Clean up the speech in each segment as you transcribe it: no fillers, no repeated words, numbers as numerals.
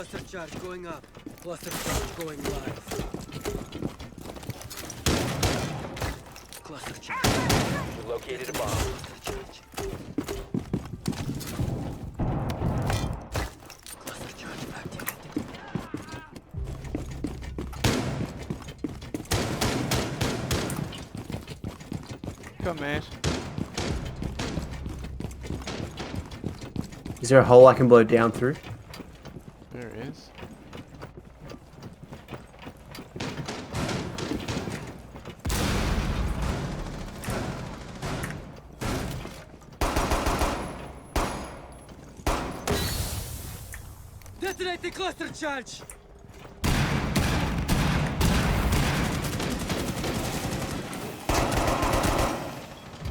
Cluster charge going up. Cluster charge going live. Cluster charge. You located a bomb. Cluster charge activated. Come, mate. Is there a hole I can blow down through? There it is. Detonate the cluster charge!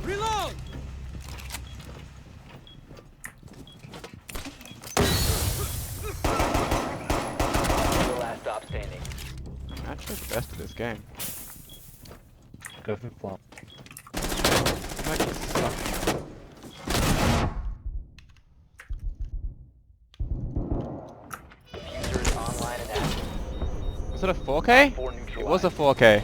Reload! The last stop standing. I'm actually the best at this game. Go for flop. I actually suck. Diffuser is online and active. Was it a 4K? Four It was a neutralized. 4K.